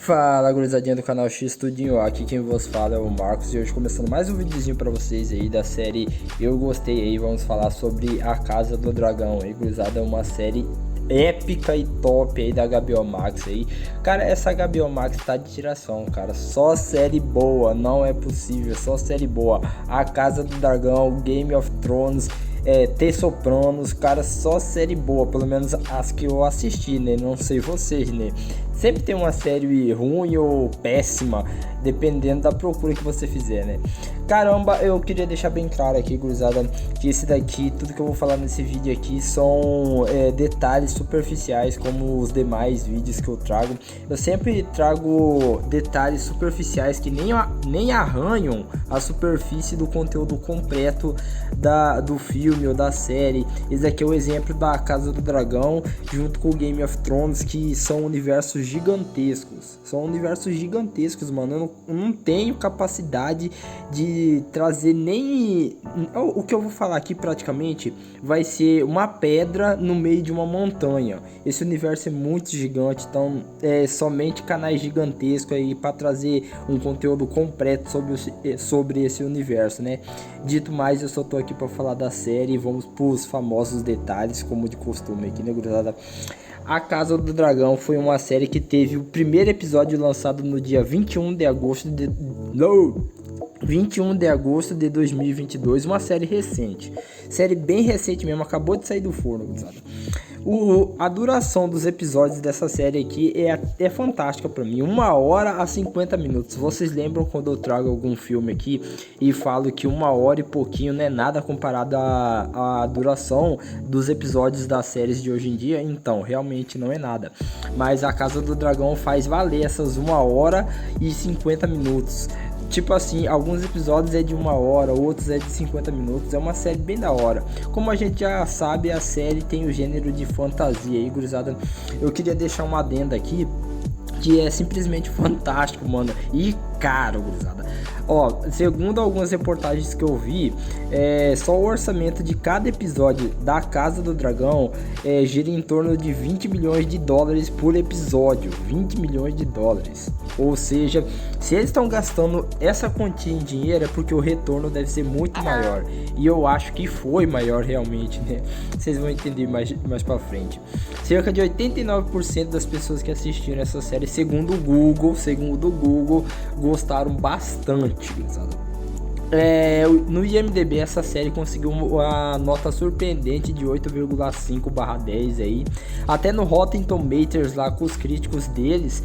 Fala, gurizadinha do canal X Tudinho, aqui quem vos fala é o Marcos e hoje começando mais um videozinho pra vocês aí da série Eu Gostei aí, vamos falar sobre A Casa do Dragão aí, gurizada, é uma série épica e top aí da HBO Max aí. Cara, essa HBO Max tá de tiração, cara, só série boa, não é possível, só série boa. A Casa do Dragão, Game of Thrones, The Sopranos, cara, só série boa, pelo menos as que eu assisti, né, não sei vocês, né. Sempre tem uma série ruim ou péssima, dependendo da procura que você fizer, né? Caramba, eu queria deixar bem claro aqui, gurizada, que esse daqui, tudo que eu vou falar nesse vídeo aqui são detalhes superficiais, como os demais vídeos que eu trago. Eu sempre trago detalhes superficiais que nem arranham a superfície do conteúdo completo do filme ou da série. Esse aqui é o exemplo da Casa do Dragão, junto com o Game of Thrones, que são universos gigantescos. São universos gigantescos, mano. Eu não tenho capacidade de trazer nem... O que eu vou falar aqui praticamente vai ser uma pedra no meio de uma montanha. Esse universo é muito gigante, então é somente canais gigantescos aí para trazer um conteúdo completo sobre esse universo, né? Dito mais, eu só tô aqui para falar da série e vamos pros famosos detalhes, como de costume aqui, né, gurizada? A Casa do Dragão foi uma série que teve o primeiro episódio lançado no dia 21 de agosto de 2022, uma série recente. Série bem recente mesmo, acabou de sair do forno, gurizada. A duração dos episódios dessa série aqui é fantástica pra mim, 1h a 50 minutos. Vocês lembram quando eu trago algum filme aqui e falo que 1h e pouquinho não é nada comparado à duração dos episódios das séries de hoje em dia? Então, realmente não é nada. Mas a Casa do Dragão faz valer essas 1h e 50 minutos. Tipo assim, alguns episódios é de 1h, outros é de 50 minutos. É uma série bem da hora. Como a gente já sabe, a série tem o gênero de fantasia aí, gurizada. Eu queria deixar uma adenda aqui, que é simplesmente fantástico, mano. E caro, gurizada. Ó, segundo algumas reportagens que eu vi, só o orçamento de cada episódio da Casa do Dragão gira em torno de 20 milhões de dólares por episódio. 20 milhões de dólares. Ou seja, se eles estão gastando essa quantia em dinheiro é porque o retorno deve ser muito maior. E eu acho que foi maior realmente, né? Vocês vão entender mais pra frente. Cerca de 89% das pessoas que assistiram essa série, segundo o Google, gostaram bastante. No IMDb essa série conseguiu uma nota surpreendente de 8,5/10 aí. Até no Rotten Tomatoes lá com os críticos deles,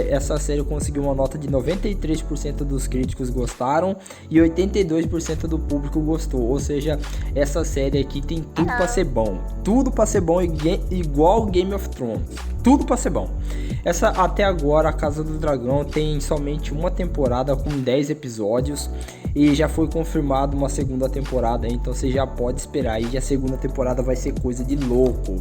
essa série conseguiu uma nota de 93% dos críticos gostaram e 82% do público gostou. Ou seja, essa série aqui tem tudo para ser bom. Tudo para ser bom, igual Game of Thrones. Tudo para ser bom. Até agora a Casa do Dragão tem somente uma temporada com 10 episódios e já foi confirmado uma segunda temporada, então você já pode esperar aí, a segunda temporada vai ser coisa de louco.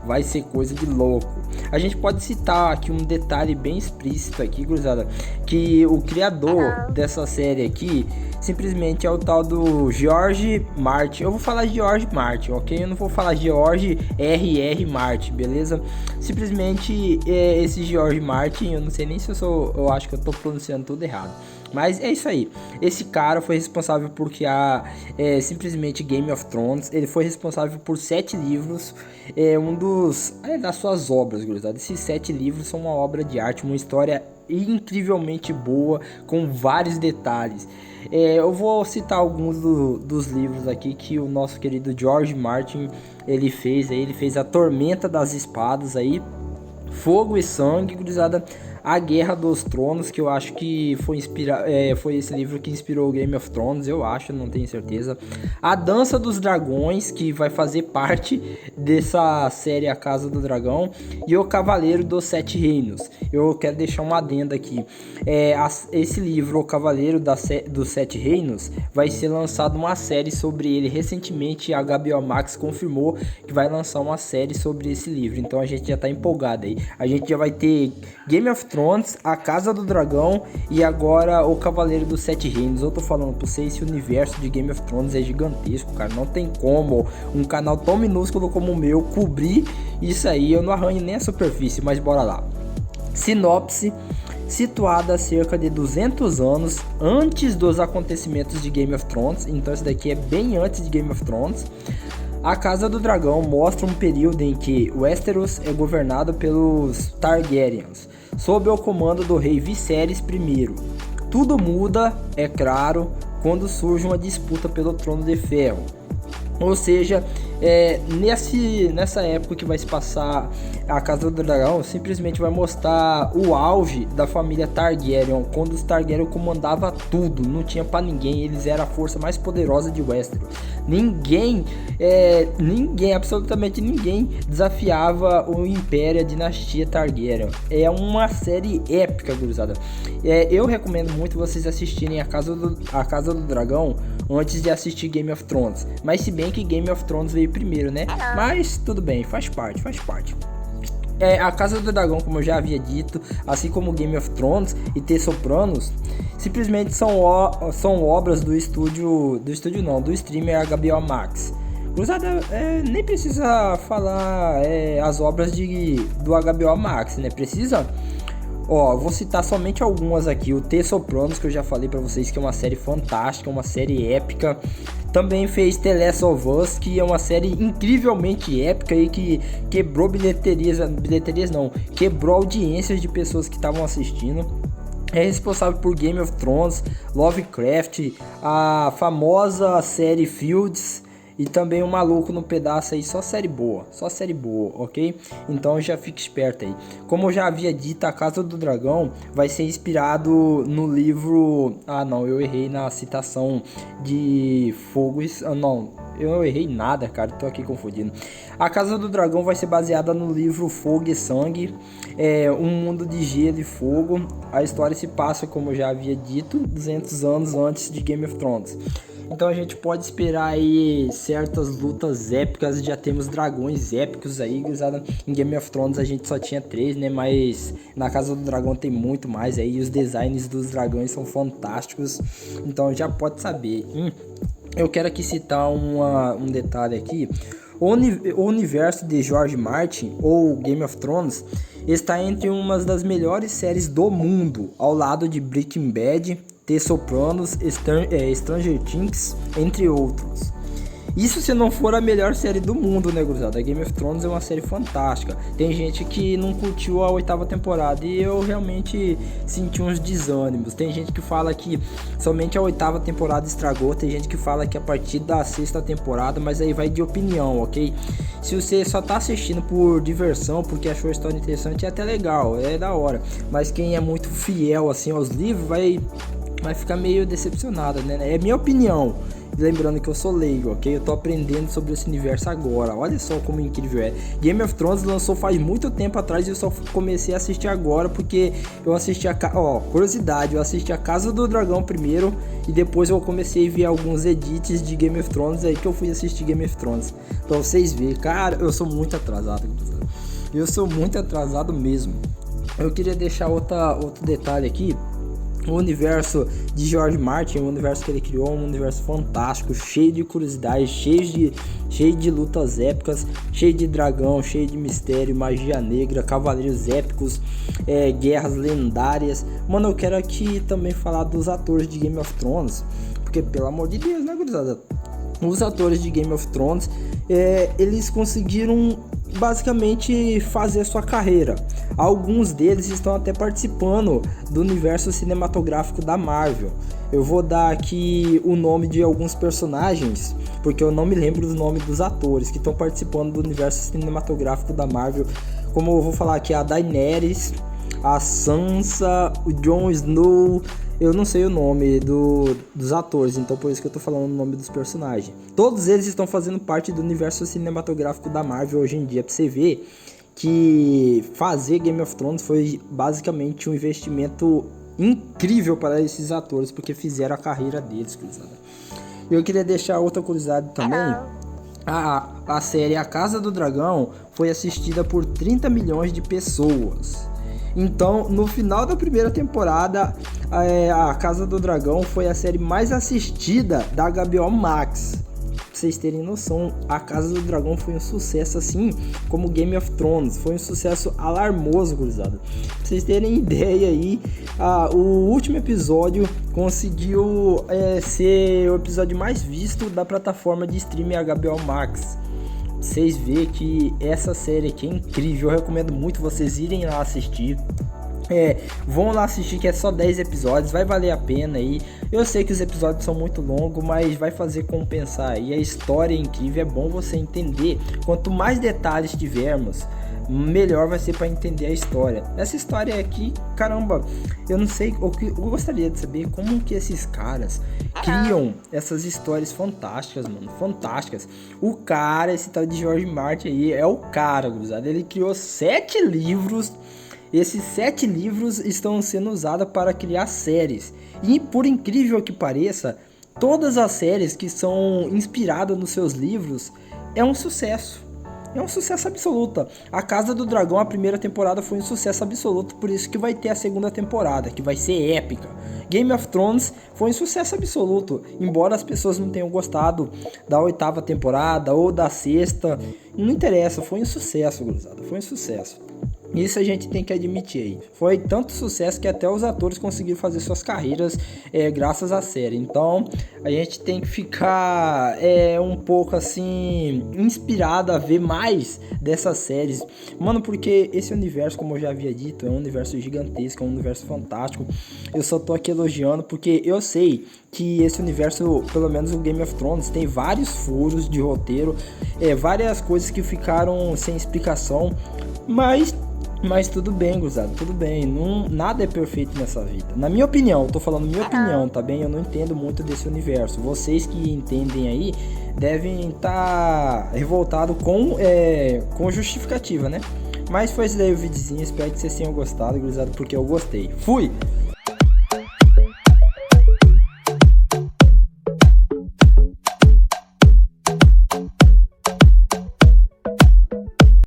Vai ser coisa de louco. A gente pode citar aqui um detalhe bem explícito aqui, gurizada, que o criador dessa série aqui simplesmente é o tal do George Martin. Eu vou falar George Martin, ok? Eu não vou falar George R.R. Martin, beleza? Simplesmente esse George Martin, eu não sei nem se eu acho que eu tô pronunciando tudo errado. Mas é isso aí. Esse cara foi responsável por criar simplesmente Game of Thrones. Ele foi responsável por 7 livros. Das suas obras, gurizada. Esses 7 livros são uma obra de arte, uma história incrivelmente boa, com vários detalhes. Eu vou citar alguns dos livros aqui que o nosso querido George Martin ele fez. Ele fez A Tormenta das Espadas aí, Fogo e Sangue, gurizada. A Guerra dos Tronos, que eu acho que foi esse livro que inspirou o Game of Thrones, eu acho, não tenho certeza. A Dança dos Dragões, que vai fazer parte dessa série A Casa do Dragão. E O Cavaleiro dos Sete Reinos. Eu quero deixar uma adenda aqui. Esse livro, O Cavaleiro dos Sete Reinos, vai ser lançado uma série sobre ele. Recentemente a HBO Max confirmou que vai lançar uma série sobre esse livro. Então a gente já tá empolgado aí. A gente já vai ter Game of Thrones, A Casa do Dragão e agora O Cavaleiro dos Sete Reinos. Eu tô falando pra vocês, esse universo de Game of Thrones é gigantesco, cara. Não tem como um canal tão minúsculo como o meu cobrir isso aí. Eu não arranho nem a superfície, mas bora lá. Sinopse: situada a cerca de 200 anos antes dos acontecimentos de Game of Thrones, então isso daqui é bem antes de Game of Thrones. A Casa do Dragão mostra um período em que Westeros é governado pelos Targaryens, sob o comando do rei Viserys I. Tudo muda, é claro, quando surge uma disputa pelo Trono de Ferro. Ou seja, nessa época que vai se passar a Casa do Dragão, simplesmente vai mostrar o auge da família Targaryen, quando os Targaryen comandavam tudo, não tinha pra ninguém, eles eram a força mais poderosa de Westeros. Ninguém, absolutamente ninguém desafiava o Império, a dinastia Targaryen. É uma série épica, gurizada. Eu recomendo muito vocês assistirem a Casa do Dragão antes de assistir Game of Thrones, mas se bem que Game of Thrones veio primeiro, né? Mas tudo bem, faz parte. A Casa do Dragão, como eu já havia dito, assim como Game of Thrones e The Sopranos, simplesmente são obras do streamer HBO Max. Cruzada, nem precisa falar as obras do HBO Max, né? Precisa? Vou citar somente algumas aqui. O The Sopranos, que eu já falei pra vocês que é uma série fantástica, uma série épica. Também fez The Last of Us, que é uma série incrivelmente épica e que quebrou quebrou audiências de pessoas que estavam assistindo. É responsável por Game of Thrones, Lovecraft, a famosa série Fields e também o Maluco no Pedaço aí, só série boa, ok? Então já fique esperto aí. Como eu já havia dito, a Casa do Dragão vai ser inspirado no livro... eu errei na citação de Fogo e... eu não errei nada, cara, tô aqui confundindo. A Casa do Dragão vai ser baseada no livro Fogo e Sangue, um mundo de gelo e fogo. A história se passa, como eu já havia dito, 200 anos antes de Game of Thrones. Então a gente pode esperar aí certas lutas épicas, já temos dragões épicos aí, gurizada. Em Game of Thrones a gente só tinha 3, né, mas na Casa do Dragão tem muito mais aí, e os designs dos dragões são fantásticos, então já pode saber. Eu quero aqui citar um detalhe aqui. O universo de George Martin, ou Game of Thrones, está entre uma das melhores séries do mundo, ao lado de Breaking Bad, The Sopranos, Stranger Things, entre outros. Isso se não for a melhor série do mundo, né, gurizada? Game of Thrones é uma série fantástica. Tem gente que não curtiu a 8ª temporada e eu realmente senti uns desânimos. Tem gente que fala que somente a 8ª temporada estragou. Tem gente que fala que a partir da 6ª temporada, mas aí vai de opinião, ok? Se você só tá assistindo por diversão, porque achou a história interessante, é até legal, é da hora. Mas quem é muito fiel assim aos livros vai ficar meio decepcionado, né? É minha opinião. Lembrando que eu sou leigo, ok? Eu tô aprendendo sobre esse universo agora. Olha só como incrível é. Game of Thrones lançou faz muito tempo atrás e eu só comecei a assistir agora porque eu assisti curiosidade, eu assisti a Casa do Dragão primeiro e depois eu comecei a ver alguns edits de Game of Thrones, aí que eu fui assistir Game of Thrones. Pra vocês verem, cara, eu sou muito atrasado. Eu sou muito atrasado mesmo. Eu queria deixar outro detalhe aqui. O universo de George Martin, o universo que ele criou, é um universo fantástico, cheio de curiosidades, cheio de lutas épicas, cheio de dragão, cheio de mistério, magia negra, cavaleiros épicos, guerras lendárias. Mano, eu quero aqui também falar dos atores de Game of Thrones, porque pelo amor de Deus, né, gurizada? Os atores de Game of Thrones, eles conseguiram basicamente fazer sua carreira. Alguns deles estão até participando do universo cinematográfico da Marvel. Eu vou dar aqui o nome de alguns personagens, porque eu não me lembro do nome dos atores que estão participando do universo cinematográfico da Marvel. Como eu vou falar aqui, a Daenerys, a Sansa, o Jon Snow. Eu não sei o nome dos atores, então por isso que eu tô falando o nome dos personagens. Todos eles estão fazendo parte do universo cinematográfico da Marvel hoje em dia. Pra você ver que fazer Game of Thrones foi basicamente um investimento incrível para esses atores, porque fizeram a carreira deles, cruzada. Eu queria deixar outra curiosidade também. A série A Casa do Dragão foi assistida por 30 milhões de pessoas. Então, no final da primeira temporada, a Casa do Dragão foi a série mais assistida da HBO Max. vocês terem noção, A Casa do Dragão foi um sucesso assim como Game of Thrones, foi um sucesso alarmoso, gurizada. Pra vocês terem ideia aí, o último episódio conseguiu ser o episódio mais visto da plataforma de streaming HBO Max. Vocês veem que essa série aqui é incrível, eu recomendo muito vocês irem lá assistir. Vão lá assistir, que é só 10 episódios, vai valer a pena aí. Eu sei que os episódios são muito longos, mas vai fazer compensar. E a história é incrível, é bom você entender. Quanto mais detalhes tivermos, melhor vai ser para entender a história. Essa história aqui, caramba, eu não sei, eu gostaria de saber como que esses caras criam essas histórias fantásticas, mano, fantásticas. O cara, esse tal de George Martin aí, é o cara, gurizada. Ele criou 7 livros. Esses 7 livros estão sendo usados para criar séries. E por incrível que pareça, todas as séries que são inspiradas nos seus livros é um sucesso. É um sucesso absoluto. A Casa do Dragão, a primeira temporada foi um sucesso absoluto, por isso que vai ter a segunda temporada, que vai ser épica. Game of Thrones foi um sucesso absoluto, embora as pessoas não tenham gostado da 8ª temporada ou da 6ª, não interessa, foi um sucesso, gurizada, foi um sucesso. Isso a gente tem que admitir aí. Foi tanto sucesso que até os atores conseguiram fazer suas carreiras graças à série. Então a gente tem que ficar um pouco assim inspirado a ver mais dessas séries. Mano, porque esse universo, como eu já havia dito, é um universo gigantesco, é um universo fantástico. Eu só tô aqui elogiando porque eu sei que esse universo, pelo menos o Game of Thrones, tem vários furos de roteiro, várias coisas que ficaram sem explicação, mas tudo bem, gurizada, tudo bem, nada é perfeito nessa vida. Na minha opinião, eu tô falando minha opinião, tá bem? Eu não entendo muito desse universo. Vocês que entendem aí devem estar revoltados com justificativa, né? Mas foi esse daí o videozinho, espero que vocês tenham gostado, gurizada, porque eu gostei. Fui!